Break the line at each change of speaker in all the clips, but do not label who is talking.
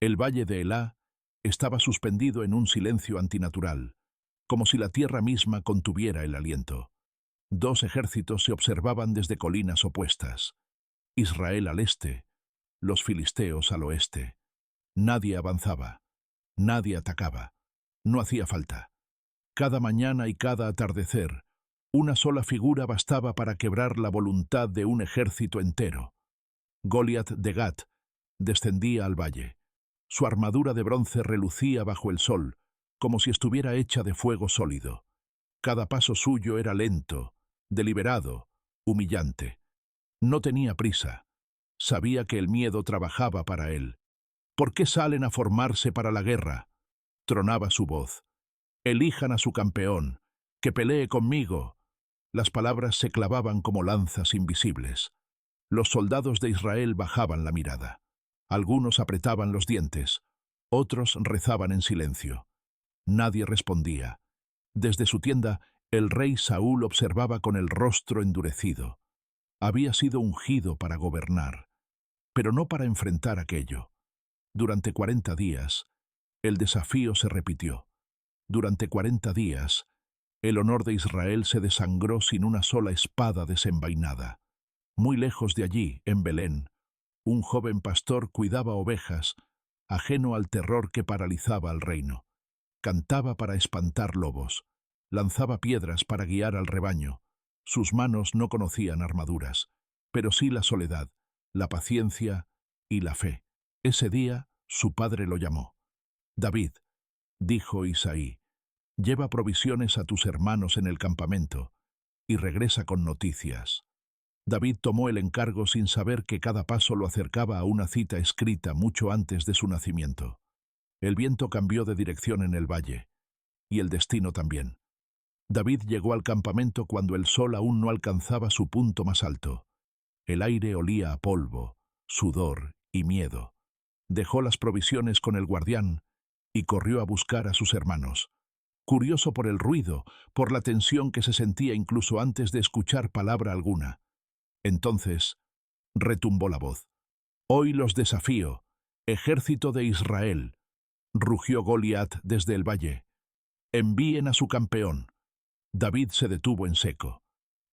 El valle de Elá estaba suspendido en un silencio antinatural, como si la tierra misma contuviera el aliento. Dos ejércitos se observaban desde colinas opuestas. Israel al este, los filisteos al oeste. Nadie avanzaba, nadie atacaba, no hacía falta. Cada mañana y cada atardecer, una sola figura bastaba para quebrar la voluntad de un ejército entero. Goliat de Gat descendía al valle. Su armadura de bronce relucía bajo el sol, como si estuviera hecha de fuego sólido. Cada paso suyo era lento, deliberado, humillante. No tenía prisa. Sabía que el miedo trabajaba para él. ¿Por qué salen a formarse para la guerra? Tronaba su voz. Elijan a su campeón, que pelee conmigo. Las palabras se clavaban como lanzas invisibles. Los soldados de Israel bajaban la mirada. Algunos apretaban los dientes, otros rezaban en silencio. Nadie respondía. Desde su tienda, el rey Saúl observaba con el rostro endurecido. Había sido ungido para gobernar, pero no para enfrentar aquello. Durante 40 días, el desafío se repitió. Durante 40 días, el honor de Israel se desangró sin una sola espada desenvainada. Muy lejos de allí, en Belén, un joven pastor cuidaba ovejas, ajeno al terror que paralizaba al reino. Cantaba para espantar lobos, lanzaba piedras para guiar al rebaño. Sus manos no conocían armaduras, pero sí la soledad, la paciencia y la fe. Ese día, su padre lo llamó. David, dijo Isaí, lleva provisiones a tus hermanos en el campamento y regresa con noticias. David tomó el encargo sin saber que cada paso lo acercaba a una cita escrita mucho antes de su nacimiento. El viento cambió de dirección en el valle, y el destino también. David llegó al campamento cuando el sol aún no alcanzaba su punto más alto. El aire olía a polvo, sudor y miedo. Dejó las provisiones con el guardián y corrió a buscar a sus hermanos. Curioso por el ruido, por la tensión que se sentía incluso antes de escuchar palabra alguna. Entonces, retumbó la voz. «Hoy los desafío, ejército de Israel», rugió Goliat desde el valle. «Envíen a su campeón». David se detuvo en seco.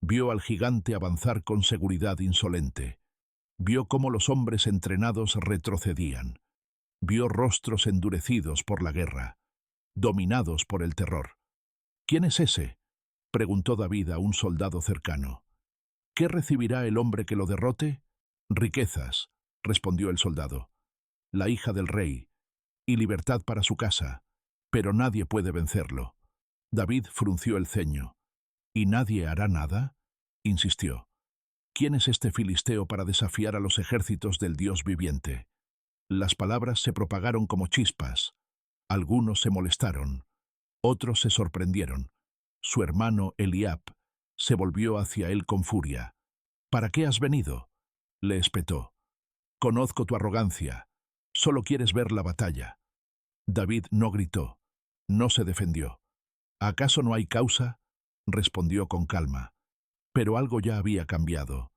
Vio al gigante avanzar con seguridad insolente. Vio cómo los hombres entrenados retrocedían. Vio rostros endurecidos por la guerra, dominados por el terror. «¿Quién es ese?», preguntó David a un soldado cercano. «¿Qué recibirá el hombre que lo derrote?» «Riquezas», respondió el soldado. «La hija del rey, y libertad para su casa, pero nadie puede vencerlo». David frunció el ceño. «¿Y nadie hará nada?», insistió. «¿Quién es este filisteo para desafiar a los ejércitos del Dios viviente?». Las palabras se propagaron como chispas. Algunos se molestaron, otros se sorprendieron. Su hermano Eliab se volvió hacia él con furia. «¿Para qué has venido?», le espetó. «Conozco tu arrogancia. Solo quieres ver la batalla». David no gritó, no se defendió. «¿Acaso no hay causa?», respondió con calma. Pero algo ya había cambiado.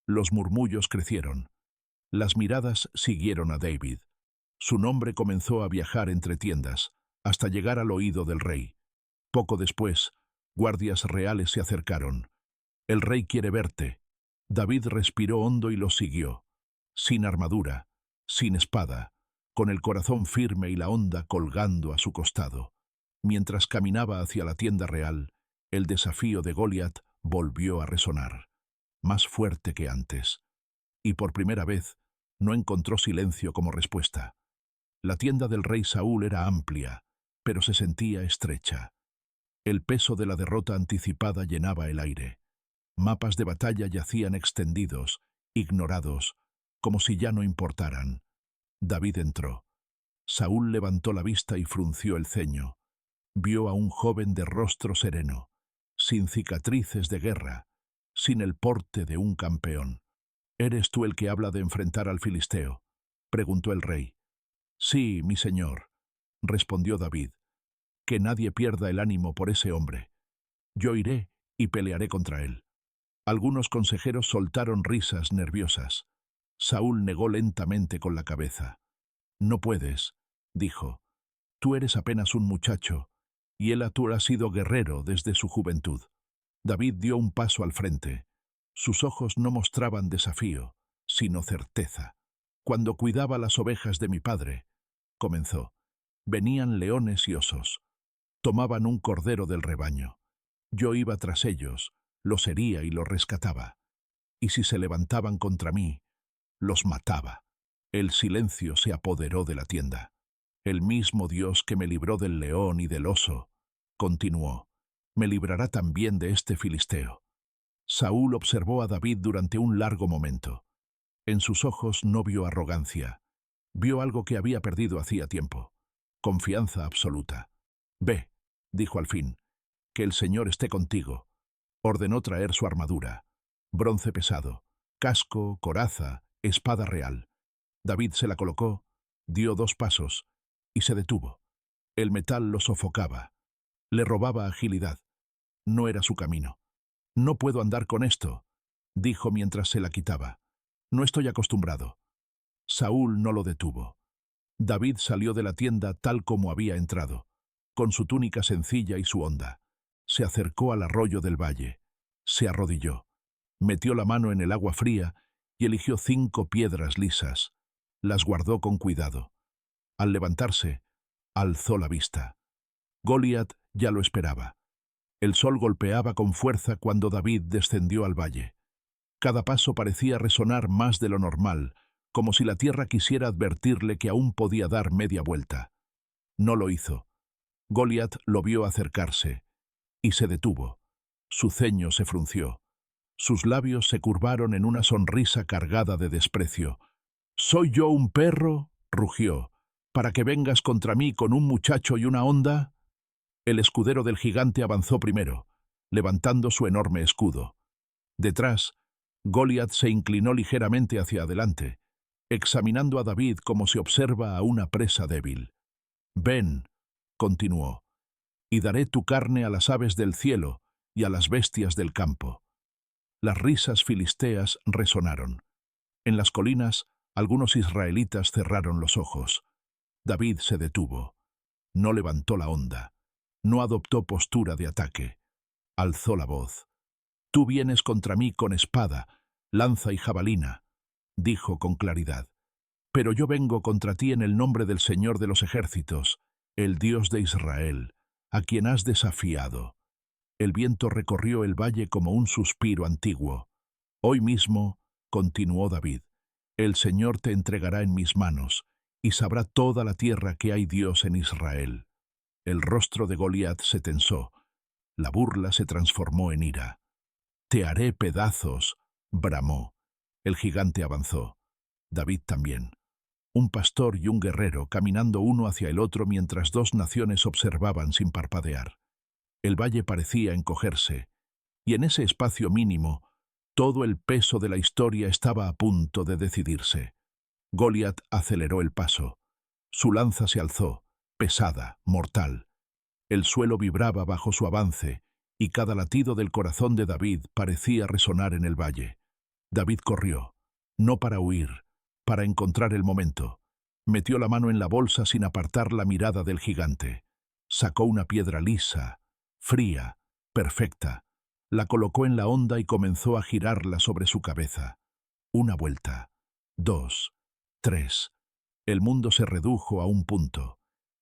Los murmullos crecieron. Las miradas siguieron a David. Su nombre comenzó a viajar entre tiendas, hasta llegar al oído del rey. Poco después, guardias reales se acercaron. «El rey quiere verte». David respiró hondo y los siguió. Sin armadura, sin espada, con el corazón firme y la honda colgando a su costado. Mientras caminaba hacia la tienda real, el desafío de Goliat volvió a resonar, más fuerte que antes. Y por primera vez, no encontró silencio como respuesta. La tienda del rey Saúl era amplia, pero se sentía estrecha. El peso de la derrota anticipada llenaba el aire. Mapas de batalla yacían extendidos, ignorados, como si ya no importaran. David entró. Saúl levantó la vista y frunció el ceño. Vio a un joven de rostro sereno, sin cicatrices de guerra, sin el porte de un campeón. «¿Eres tú el que habla de enfrentar al filisteo?», preguntó el rey. «Sí, mi señor», respondió David. «Que nadie pierda el ánimo por ese hombre. Yo iré y pelearé contra él». Algunos consejeros soltaron risas nerviosas. Saúl negó lentamente con la cabeza. No puedes, dijo. Tú eres apenas un muchacho, y él tú ha sido guerrero desde su juventud. David dio un paso al frente. Sus ojos no mostraban desafío, sino certeza. Cuando cuidaba las ovejas de mi padre, comenzó, venían leones y osos. Tomaban un cordero del rebaño. Yo iba tras ellos, los hería y los rescataba. Y si se levantaban contra mí, los mataba. El silencio se apoderó de la tienda. El mismo Dios que me libró del león y del oso, continuó, me librará también de este filisteo. Saúl observó a David durante un largo momento. En sus ojos no vio arrogancia. Vio algo que había perdido hacía tiempo. Confianza absoluta. Ve, dijo al fin, que el Señor esté contigo. Ordenó traer su armadura. Bronce pesado, casco, coraza, espada real. David se la colocó, dio 2 pasos y se detuvo. El metal lo sofocaba. Le robaba agilidad. No era su camino. No puedo andar con esto, dijo mientras se la quitaba. No estoy acostumbrado. Saúl no lo detuvo. David salió de la tienda tal como había entrado, con su túnica sencilla y su honda. Se acercó al arroyo del valle. Se arrodilló. Metió la mano en el agua fría y eligió 5 piedras lisas. Las guardó con cuidado. Al levantarse, alzó la vista. Goliat ya lo esperaba. El sol golpeaba con fuerza cuando David descendió al valle. Cada paso parecía resonar más de lo normal, como si la tierra quisiera advertirle que aún podía dar media vuelta. No lo hizo. Goliat lo vio acercarse y se detuvo. Su ceño se frunció. Sus labios se curvaron en una sonrisa cargada de desprecio. «¿Soy yo un perro?», rugió, «para que vengas contra mí con un muchacho y una honda». El escudero del gigante avanzó primero, levantando su enorme escudo. Detrás, Goliat se inclinó ligeramente hacia adelante, examinando a David como se observa a una presa débil. «Ven», continuó, «y daré tu carne a las aves del cielo y a las bestias del campo». Las risas filisteas resonaron. En las colinas, algunos israelitas cerraron los ojos. David se detuvo. No levantó la honda. No adoptó postura de ataque. Alzó la voz. «Tú vienes contra mí con espada, lanza y jabalina», dijo con claridad. «Pero yo vengo contra ti en el nombre del Señor de los ejércitos, el Dios de Israel, a quien has desafiado». El viento recorrió el valle como un suspiro antiguo. «Hoy mismo», continuó David, «el Señor te entregará en mis manos, y sabrá toda la tierra que hay Dios en Israel». El rostro de Goliat se tensó. La burla se transformó en ira. «Te haré pedazos», bramó. El gigante avanzó. David también. Un pastor y un guerrero caminando uno hacia el otro mientras 2 naciones observaban sin parpadear. El valle parecía encogerse, y en ese espacio mínimo, todo el peso de la historia estaba a punto de decidirse. Goliat aceleró el paso. Su lanza se alzó, pesada, mortal. El suelo vibraba bajo su avance, y cada latido del corazón de David parecía resonar en el valle. David corrió, no para huir, para encontrar el momento. Metió la mano en la bolsa sin apartar la mirada del gigante. Sacó una piedra lisa, fría, perfecta. La colocó en la honda y comenzó a girarla sobre su cabeza. 1 vuelta, 2, 3. El mundo se redujo a un punto.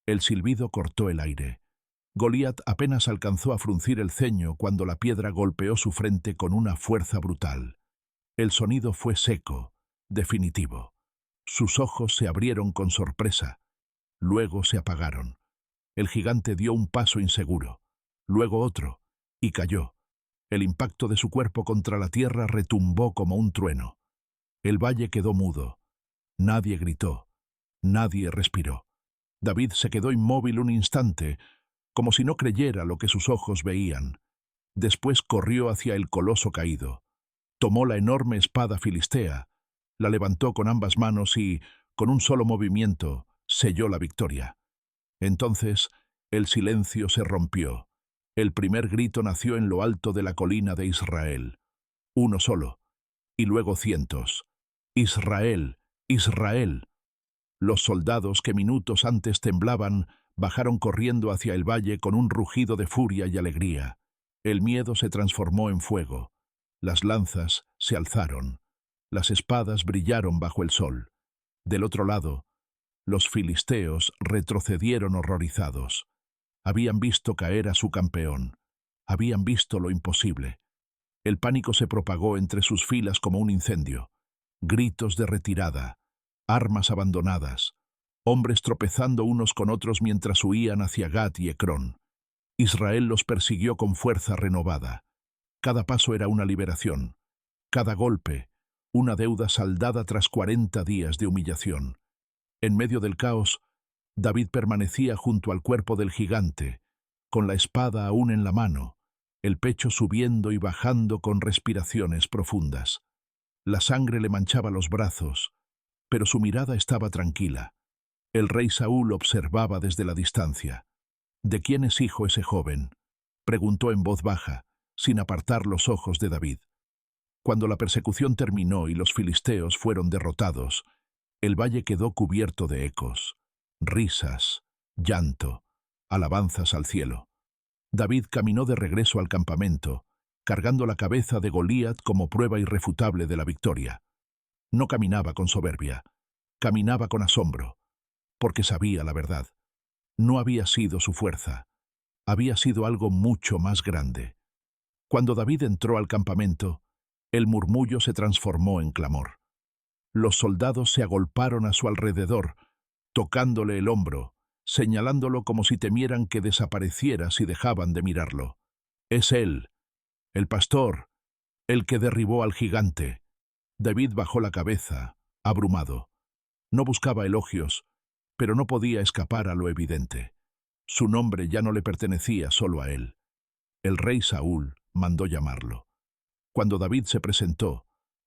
El silbido cortó el aire. Goliat apenas alcanzó a fruncir el ceño cuando la piedra golpeó su frente con una fuerza brutal. El sonido fue seco, definitivo. Sus ojos se abrieron con sorpresa. Luego se apagaron. El gigante dio un paso inseguro, luego otro, y cayó. El impacto de su cuerpo contra la tierra retumbó como un trueno. El valle quedó mudo. Nadie gritó. Nadie respiró. David se quedó inmóvil un instante, como si no creyera lo que sus ojos veían. Después corrió hacia el coloso caído. Tomó la enorme espada filistea, la levantó con ambas manos y, con un solo movimiento, selló la victoria. Entonces, el silencio se rompió. El primer grito nació en lo alto de la colina de Israel. Uno solo, y luego cientos. «Israel, Israel». Los soldados que minutos antes temblaban bajaron corriendo hacia el valle con un rugido de furia y alegría. El miedo se transformó en fuego. Las lanzas se alzaron. Las espadas brillaron bajo el sol. Del otro lado, los filisteos retrocedieron horrorizados. Habían visto caer a su campeón. Habían visto lo imposible. El pánico se propagó entre sus filas como un incendio. Gritos de retirada, armas abandonadas, hombres tropezando unos con otros mientras huían hacia Gat y Ecrón. Israel los persiguió con fuerza renovada. Cada paso era una liberación. Cada golpe, una deuda saldada tras 40 días de humillación. En medio del caos, David permanecía junto al cuerpo del gigante, con la espada aún en la mano, el pecho subiendo y bajando con respiraciones profundas. La sangre le manchaba los brazos, pero su mirada estaba tranquila. El rey Saúl observaba desde la distancia. ¿De quién es hijo ese joven?, preguntó en voz baja, sin apartar los ojos de David. Cuando la persecución terminó y los filisteos fueron derrotados, el valle quedó cubierto de ecos, risas, llanto, alabanzas al cielo. David caminó de regreso al campamento, cargando la cabeza de Goliat como prueba irrefutable de la victoria. No caminaba con soberbia, caminaba con asombro, porque sabía la verdad. No había sido su fuerza, había sido algo mucho más grande. Cuando David entró al campamento, el murmullo se transformó en clamor. Los soldados se agolparon a su alrededor, tocándole el hombro, señalándolo como si temieran que desapareciera si dejaban de mirarlo. «Es él, el pastor, el que derribó al gigante». David bajó la cabeza, abrumado. No buscaba elogios, pero no podía escapar a lo evidente. Su nombre ya no le pertenecía solo a él. El rey Saúl mandó llamarlo. Cuando David se presentó,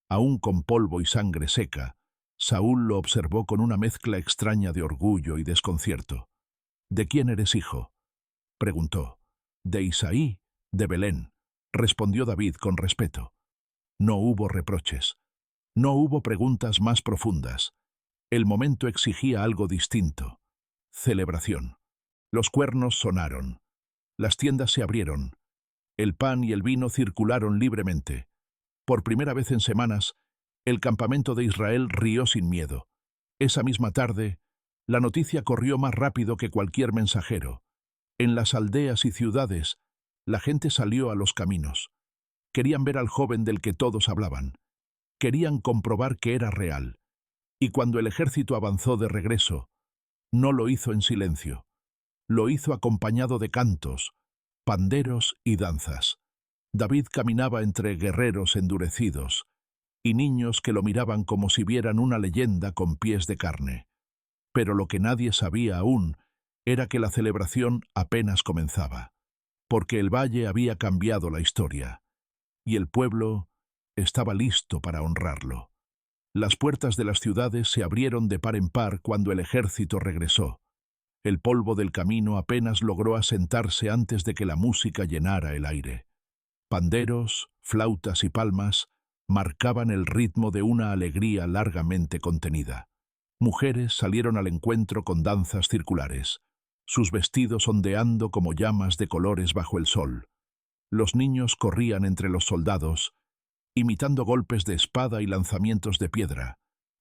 aún con polvo y sangre seca, Saúl lo observó con una mezcla extraña de orgullo y desconcierto. «¿De quién eres hijo?», preguntó. «De Isaí, de Belén», respondió David con respeto. No hubo reproches. No hubo preguntas más profundas. El momento exigía algo distinto. Celebración. Los cuernos sonaron. Las tiendas se abrieron. El pan y el vino circularon libremente. Por primera vez en semanas, el campamento de Israel rió sin miedo. Esa misma tarde, la noticia corrió más rápido que cualquier mensajero. En las aldeas y ciudades, la gente salió a los caminos. Querían ver al joven del que todos hablaban. Querían comprobar que era real. Y cuando el ejército avanzó de regreso, no lo hizo en silencio. Lo hizo acompañado de cantos, panderos y danzas. David caminaba entre guerreros endurecidos y niños que lo miraban como si vieran una leyenda con pies de carne. Pero lo que nadie sabía aún era que la celebración apenas comenzaba, porque el valle había cambiado la historia, y el pueblo estaba listo para honrarlo. Las puertas de las ciudades se abrieron de par en par cuando el ejército regresó. El polvo del camino apenas logró asentarse antes de que la música llenara el aire. Panderos, flautas y palmas marcaban el ritmo de una alegría largamente contenida. Mujeres salieron al encuentro con danzas circulares, sus vestidos ondeando como llamas de colores bajo el sol. Los niños corrían entre los soldados, imitando golpes de espada y lanzamientos de piedra,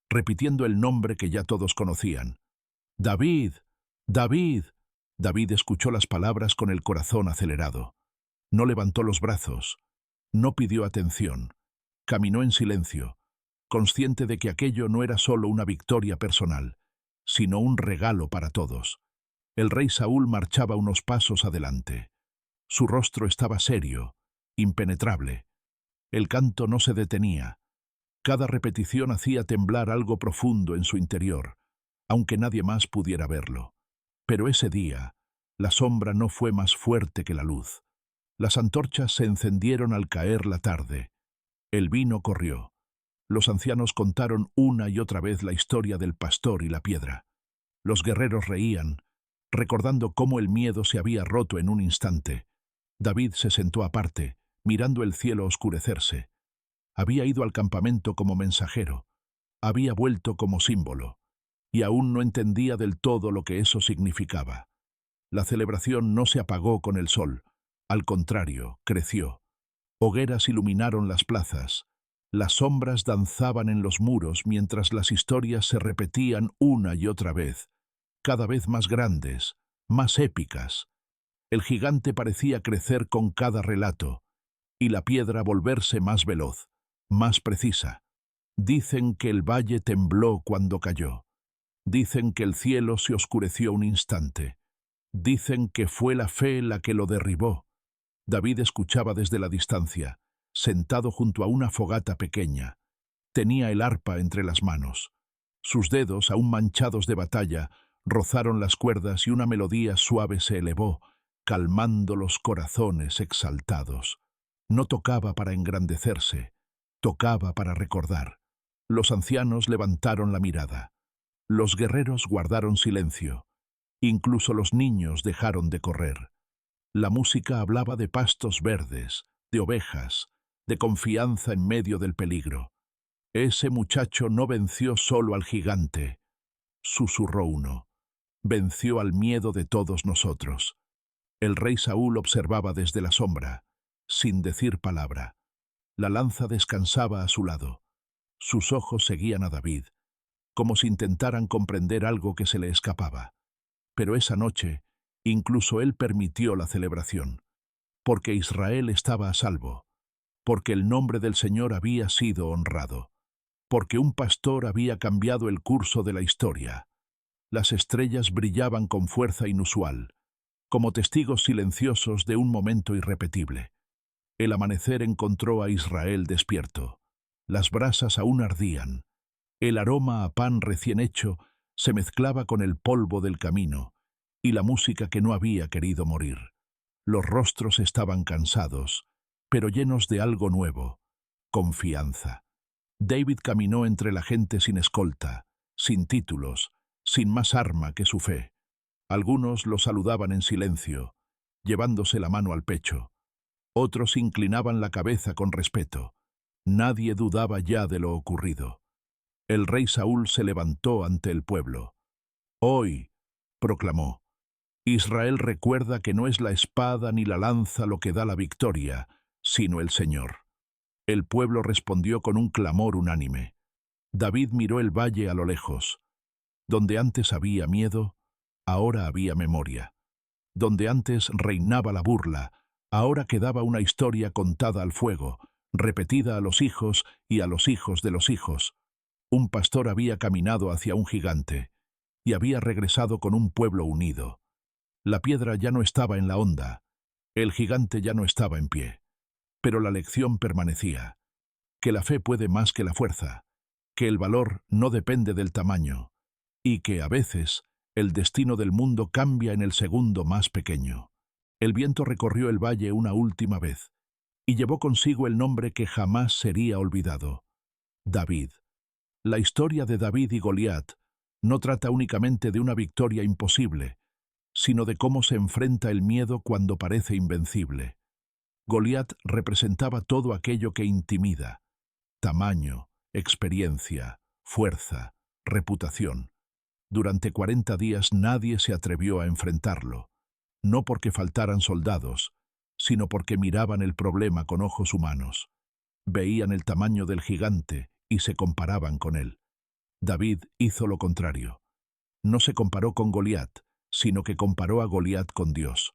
repitiendo el nombre que ya todos conocían. «¡David! ¡David!». David escuchó las palabras con el corazón acelerado. No levantó los brazos, no pidió atención, caminó en silencio, consciente de que aquello no era solo una victoria personal, sino un regalo para todos. El rey Saúl marchaba unos pasos adelante. Su rostro estaba serio, impenetrable. El canto no se detenía. Cada repetición hacía temblar algo profundo en su interior, aunque nadie más pudiera verlo. Pero ese día, la sombra no fue más fuerte que la luz. Las antorchas se encendieron al caer la tarde. El vino corrió. Los ancianos contaron una y otra vez la historia del pastor y la piedra. Los guerreros reían, recordando cómo el miedo se había roto en un instante. David se sentó aparte, mirando el cielo oscurecerse. Había ido al campamento como mensajero. Había vuelto como símbolo. y aún no entendía del todo lo que eso significaba. La celebración no se apagó con el sol, al contrario, creció. Hogueras iluminaron las plazas, las sombras danzaban en los muros mientras las historias se repetían una y otra vez, cada vez más grandes, más épicas. El gigante parecía crecer con cada relato, y la piedra volverse más veloz, más precisa. Dicen que el valle tembló cuando cayó. Dicen que el cielo se oscureció un instante. Dicen que fue la fe la que lo derribó. David escuchaba desde la distancia, sentado junto a una fogata pequeña. Tenía el arpa entre las manos. Sus dedos, aún manchados de batalla, rozaron las cuerdas y una melodía suave se elevó, calmando los corazones exaltados. No tocaba para engrandecerse, tocaba para recordar. Los ancianos levantaron la mirada. Los guerreros guardaron silencio. Incluso los niños dejaron de correr. La música hablaba de pastos verdes, de ovejas, de confianza en medio del peligro. Ese muchacho no venció solo al gigante, susurró uno. Venció al miedo de todos nosotros. El rey Saúl observaba desde la sombra, sin decir palabra. La lanza descansaba a su lado. Sus ojos seguían a David, como si intentaran comprender algo que se le escapaba. Pero esa noche, incluso él permitió la celebración, porque Israel estaba a salvo, porque el nombre del Señor había sido honrado, porque un pastor había cambiado el curso de la historia. Las estrellas brillaban con fuerza inusual, como testigos silenciosos de un momento irrepetible. El amanecer encontró a Israel despierto. Las brasas aún ardían. El aroma a pan recién hecho se mezclaba con el polvo del camino y la música que no había querido morir. Los rostros estaban cansados, pero llenos de algo nuevo, confianza. David caminó entre la gente sin escolta, sin títulos, sin más arma que su fe. Algunos lo saludaban en silencio, llevándose la mano al pecho. Otros inclinaban la cabeza con respeto. Nadie dudaba ya de lo ocurrido. El rey Saúl se levantó ante el pueblo. «Hoy», proclamó, «Israel recuerda que no es la espada ni la lanza lo que da la victoria, sino el Señor». El pueblo respondió con un clamor unánime. David miró el valle a lo lejos. Donde antes había miedo, ahora había memoria. Donde antes reinaba la burla, ahora quedaba una historia contada al fuego, repetida a los hijos y a los hijos de los hijos. Un pastor había caminado hacia un gigante y había regresado con un pueblo unido. La piedra ya no estaba en la honda, el gigante ya no estaba en pie. Pero la lección permanecía, que la fe puede más que la fuerza, que el valor no depende del tamaño, y que a veces el destino del mundo cambia en el segundo más pequeño. El viento recorrió el valle una última vez, y llevó consigo el nombre que jamás sería olvidado: David. La historia de David y Goliat no trata únicamente de una victoria imposible, sino de cómo se enfrenta el miedo cuando parece invencible. Goliat representaba todo aquello que intimida: tamaño, experiencia, fuerza, reputación. Durante 40 días nadie se atrevió a enfrentarlo, no porque faltaran soldados, sino porque miraban el problema con ojos humanos. Veían el tamaño del gigante y se comparaban con él. David hizo lo contrario. No se comparó con Goliat, sino que comparó a Goliat con Dios.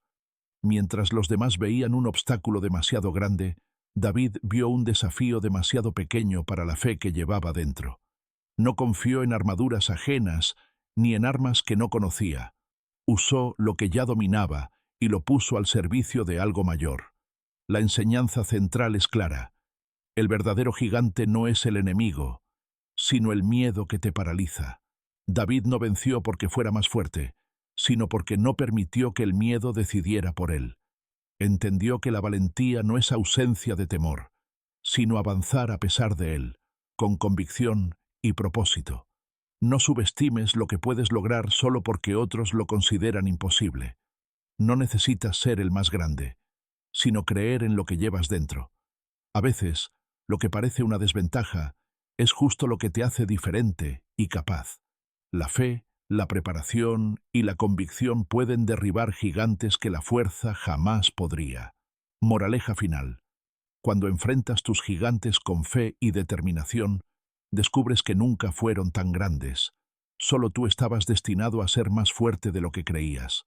Mientras los demás veían un obstáculo demasiado grande, David vio un desafío demasiado pequeño para la fe que llevaba dentro. No confió en armaduras ajenas ni en armas que no conocía. Usó lo que ya dominaba y lo puso al servicio de algo mayor. La enseñanza central es clara. El verdadero gigante no es el enemigo, sino el miedo que te paraliza. David no venció porque fuera más fuerte, sino porque no permitió que el miedo decidiera por él. Entendió que la valentía no es ausencia de temor, sino avanzar a pesar de él, con convicción y propósito. No subestimes lo que puedes lograr solo porque otros lo consideran imposible. No necesitas ser el más grande, sino creer en lo que llevas dentro. A veces, lo que parece una desventaja es justo lo que te hace diferente y capaz. La fe, la preparación y la convicción pueden derribar gigantes que la fuerza jamás podría. Moraleja final. Cuando enfrentas tus gigantes con fe y determinación, descubres que nunca fueron tan grandes. Solo tú estabas destinado a ser más fuerte de lo que creías.